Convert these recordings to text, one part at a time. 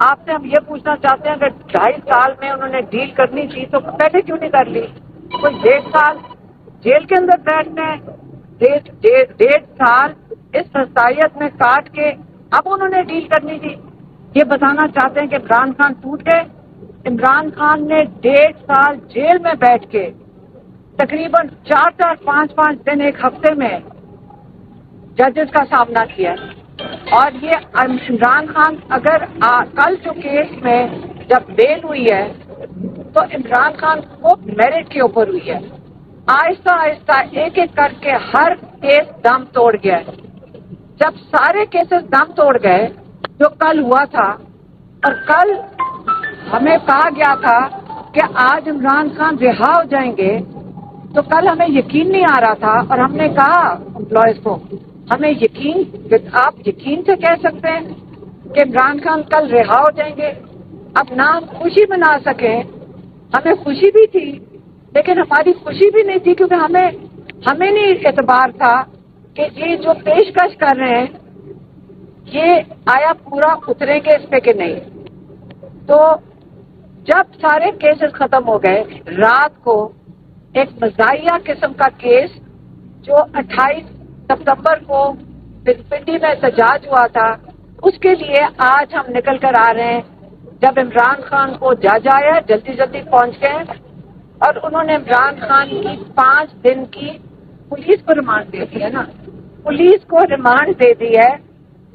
آپ سے ہم یہ پوچھنا چاہتے ہیں اگر 2.5 سال میں انہوں نے ڈیل کرنی تھی تو پہلے کیوں نہیں کر لی؟ کوئی 1.5 سال جیل کے اندر بیٹھنے، 1.5 سال اس حساسیت میں کاٹ کے اب انہوں نے ڈیل کرنی تھی. یہ بتانا چاہتے ہیں کہ عمران خان ٹوٹ گئے. عمران خان نے 1.5 سال جیل میں بیٹھ کے تقریباً 4 5 دن ایک ہفتے میں ججز کا سامنا کیا. اور یہ عمران خان اگر کل جو کیس میں جب بیل ہوئی ہے تو عمران خان کو میرٹ کے اوپر ہوئی ہے. آہستہ آہستہ ایک ایک کر کے ہر کیس دم توڑ گیا. جب سارے کیسز دم توڑ گئے جو کل ہوا تھا، اور کل ہمیں کہا گیا تھا کہ آج عمران خان رہا ہو جائیں گے، تو کل ہمیں یقین نہیں آ رہا تھا اور ہم نے کہا امپلائیز کو ہمیں یقین، آپ یقین سے کہہ سکتے ہیں کہ عمران خان کل رہا ہو جائیں گے. اب نہ ہم خوشی منا سکیں، ہمیں خوشی بھی تھی لیکن ہماری خوشی بھی نہیں تھی کیونکہ ہمیں نہیں اعتبار تھا کہ یہ جو پیشکش کر رہے ہیں یہ آیا پورا اتریں گے اس پہ کہ نہیں. تو جب سارے کیسز ختم ہو گئے، رات کو ایک مزاحیہ قسم کا کیس جو 28 ستمبر کو پنڈی میں احتجاج ہوا تھا، اس کے لیے آج ہم نکل کر آ رہے ہیں. جب عمران خان کو جج آیا جلدی پہنچ گئے اور انہوں نے عمران خان کی 5 دن کی پولیس کو ریمانڈ دے دی ہے نا، پولیس کو ریمانڈ دے دی ہے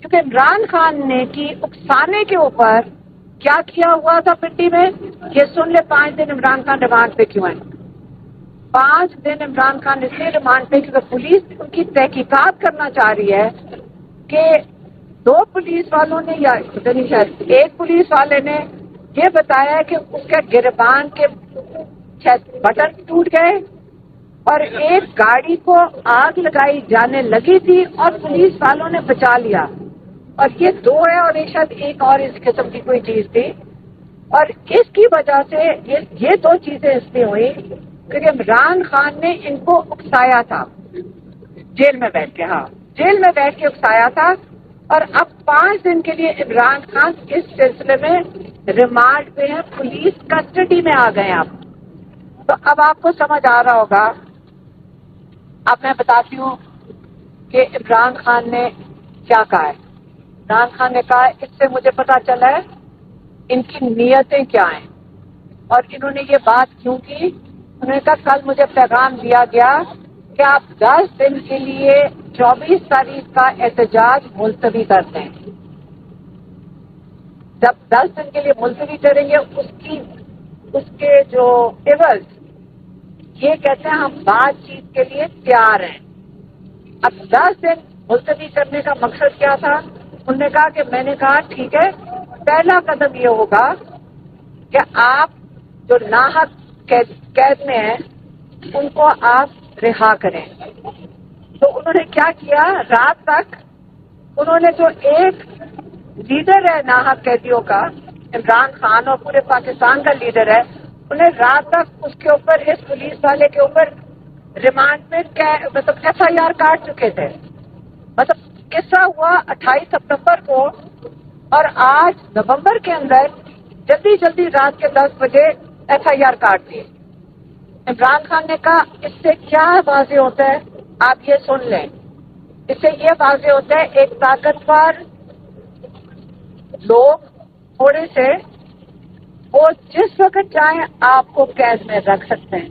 کیونکہ عمران خان نے کی اکسانے کے اوپر کیا کیا ہوا تھا پنڈی میں. یہ سن لے 5 دن عمران خان ریمانڈ پہ کیوں ہیں. 5 دن عمران خان اس لیے ریمانڈ پہ کیونکہ پولیس ان کی تحقیقات کرنا چاہ رہی ہے کہ 2 پولیس والوں نے یا شاید ایک پولیس والے نے یہ بتایا کہ اس کے گریبان کے بٹن ٹوٹ گئے اور ایک گاڑی کو آگ لگائی جانے لگی تھی اور پولیس والوں نے بچا لیا. اور یہ 2 ہے اور شاید ایک اور اس قسم کی کوئی چیز تھی. اور اس کی وجہ سے یہ 2 چیزیں اس لیے ہوئی کیونکہ عمران خان نے ان کو اکسایا تھا جیل میں بیٹھ کے. جیل میں بیٹھ کے اکسایا تھا. اور اب 5 دن کے لیے عمران خان اس سلسلے میں ریمانڈ پہ ہیں، پولیس کسٹڈی میں آ گئے. تو اب آپ کو سمجھ آ رہا ہوگا. اب میں بتاتی ہوں کہ عمران خان نے کیا کہا ہے. عمران خان نے کہا اس سے مجھے پتا چلا ہے ان کی نیتیں کیا ہیں اور انہوں نے یہ بات کیوں کی. انہوں نے کہا کل مجھے پیغام دیا گیا کہ آپ 10 دن کے لیے 24 تاریخ کا احتجاج ملتوی کرتے ہیں. جب 10 دن کے لیے ملتوی کریں گے اس کے جو عوض یہ کہتے ہیں ہم بات چیت کے لیے تیار ہیں. اب 10 دن ملتوی کرنے کا مقصد کیا تھا؟ انہوں نے کہا کہ میں نے کہا ٹھیک ہے، پہلا قدم یہ ہوگا کہ آپ جو ناحق قید میں ہیں ان کو آپ رہا کریں. تو انہوں نے کیا کیا، رات تک انہوں نے جو ایک لیڈر ہے ناحق قیدیوں کا، عمران خان اور پورے پاکستان کا لیڈر ہے، انہیں رات تک اس کے اوپر اس پولیس والے کے اوپر ریمانڈ میں مطلب FIR کاٹ چکے تھے. مطلب قصہ ہوا 28 ستمبر کو اور آج نومبر کے اندر جلدی رات کے 10 بجے FIR کاٹ دی. عمران خان نے کہا اس سے کیا واضح ہوتا ہے، آپ یہ سن لیں. اس سے یہ واضح ہوتا ہے ایک طاقتور لوگ تھوڑے سے وہ جس وقت چاہیں آپ کو قید میں رکھ سکتے ہیں.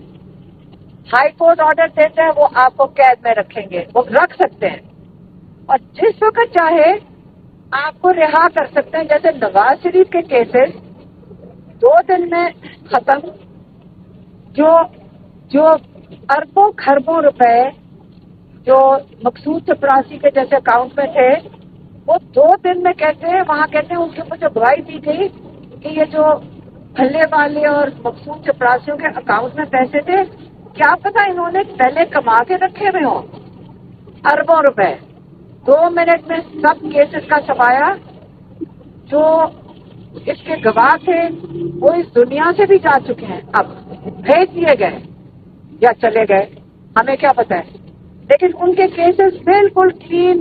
ہائی کورٹ آرڈر دیتا ہے وہ آپ کو قید میں رکھیں گے، وہ رکھ سکتے ہیں. اور جس وقت چاہے آپ کو رہا کر سکتے ہیں. جیسے نواز شریف کے کیسز 2 دن میں ختم، جو اربوں خربوں روپے جو مقصود چپراسی کے جیسے اکاؤنٹ میں تھے وہ 2 دن میں کہتے ہیں، وہاں کہتے ہیں ان کے اوپر جو گواہی دی گئی کہ یہ جو بھلے والے اور مقصود چپراسیوں کے اکاؤنٹ میں پیسے تھے، کیا پتا انہوں نے پہلے کما کے رکھے ہوئے ہوں اربوں روپے. 2 منٹ میں سب کیسز کا سفایا. جو اس کے گواہ تھے وہ اس دنیا سے بھی جا چکے ہیں، اب بھیج دیے گئے یا چلے گئے ہمیں کیا پتا ہے. لیکن ان کے کیسز بالکل کلین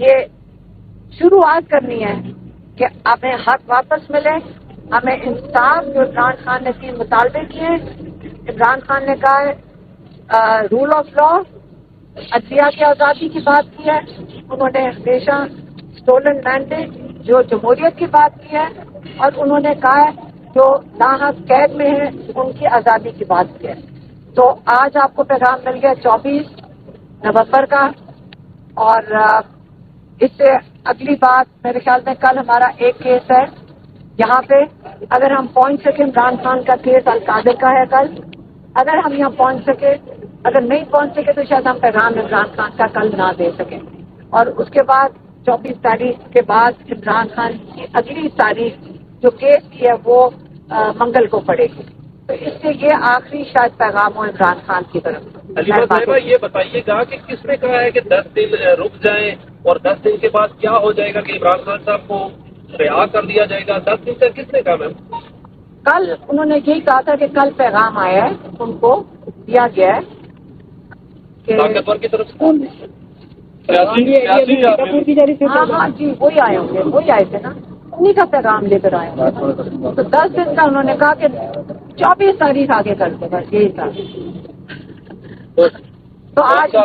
یہ شروعات کرنی ہے کہ ہمیں حق واپس ملے، ہمیں انصاف جو عمران خان نے 3 مطالبے کیے ہیں. عمران خان نے کہا ہے رول آف لا، عدلیہ کی آزادی کی بات کی ہے. انہوں نے ہمیشہ اسٹولن مینڈیٹ جو جمہوریت کی بات کی ہے، اور انہوں نے کہا ہے جو ناحق قید میں ہیں ان کی آزادی کی بات کی ہے. تو آج آپ کو پیغام مل گیا 24 نومبر کا، اور اس سے اگلی بات میرے خیال میں کل ہمارا ایک کیس ہے یہاں پہ. اگر ہم پہنچ سکیں، عمران خان کا کیس القادر کا ہے کل، اگر ہم یہاں پہنچ سکے، اگر نہیں پہنچ سکے تو شاید ہم پیغام عمران خان کا کل نہ دے سکیں. اور اس کے بعد 24 تاریخ کے بعد عمران خان کی اگلی تاریخ جو کیس کی ہے وہ منگل کو پڑے گی. تو اس سے یہ آخری شاید پیغام ہو عمران خان کی طرف. علیمہ صاحبہ یہ بتائیے گا کہ کس نے کہا ہے کہ 10 دن رک جائیں اور 10 دن کے بعد کیا ہو جائے گا کہ عمران خان صاحب کو رہا کر دیا جائے گا؟ 10 دن تک کس نے کہا میم؟ کل انہوں نے یہی کہا تھا کہ کل پیغام آیا ہے، ان کو دیا گیا ہے کہ طاقتور کی طرف سے ہاں ہاں جی وہی آئے ہوں گے، وہی آئے تھے نا، انہیں کا پیغام لے کر آئے ہوں گے. تو 10 دن کا انہوں نے کہا کہ 24 تاریخ آگے کر دے، بس یہی تھا. تو آج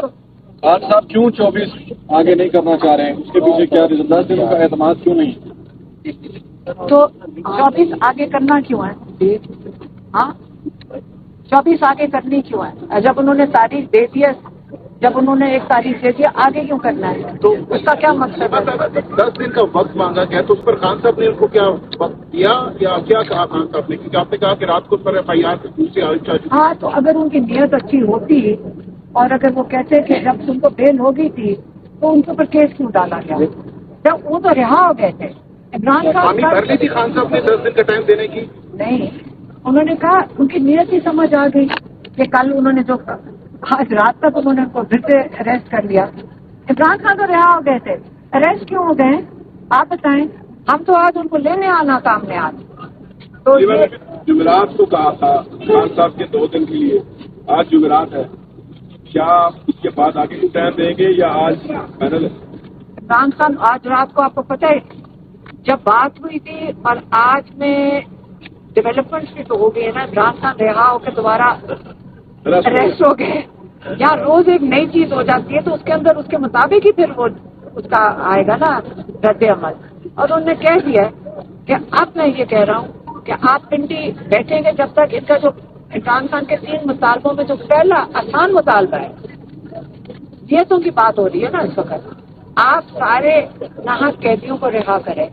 صاحب کیوں 24 آگے نہیں کرنا چاہ رہے ہیں؟ اس کے پیچھے کیا ریزن؟ 10 دنوں کا اعتماد کیوں نہیں؟ تو 24 آگے کرنا کیوں ہے؟ ہاں 24 آگے کرنی کیوں ہے؟ جب انہوں نے تاریخ دے دی ہے، جب انہوں نے ایک تاریخ دے دیا، آگے کیوں کرنا ہے؟ تو اس کا کیا مقصد ہے؟ 10 دن کا وقت مانگا گیا تو اس پر خان صاحب نے ان کو کیا وقت دیا یا کیا کہا خان صاحب نے؟ کیونکہ آپ نے کہا کہ رات کو پر FIR دوسری ہاں تو اگر ان کی نیت اچھی ہوتی اور اگر وہ کہتے کہ جب تم کو بیل ہو گئی تھی تو ان کے اوپر کیس کیوں ڈالا گیا؟ جب وہ تو رہا ہو گئے تھے. عمران خان بھر لی تھی خان صاحب نے 10 دن کا ٹائم دینے کی؟ نہیں، انہوں نے کہا ان کی نیت ہی سمجھ آ گئی کہ کل انہوں نے جو آج رات تک انہوں نے ان کو پھر سے اریسٹ کر لیا. عمران خان تو رہا ہو گئے تھے، اریسٹ کیوں ہو گئے آپ بتائیں؟ ہم تو آج ان کو لینے آنا کام میں آج. تو جمعرات کو کہا تھا خان صاحب کے 2 دن کے لیے، آج جمعرات ہے، کیا اس کے بعد آگے کو ٹائم دیں گے یا آج فائنل ہے؟ عمران خان آج رات کو آپ کو پتہ ہے جب بات ہوئی تھی اور آج میں ڈیولپمنٹ بھی تو ہو گئی ہے نا. عمران خان رہا ہو کے دوبارہ اریسٹ ہو گئے، یا روز ایک نئی چیز ہو جاتی ہے تو اس کے اندر اس کے مطابق ہی پھر وہ اس کا آئے گا نا رد عمل. اور انہوں نے کہہ دیا کہ اب میں یہ کہہ رہا ہوں کہ آپ پنڈی بیٹھیں گے جب تک ان کا جو عمران خان کے 3 مطالبوں میں جو پہلا آسان مطالبہ ہے یہ تو کی بات ہو رہی ہے نا اس وقت، آپ سارے ناحق قیدیوں کو رہا کریں.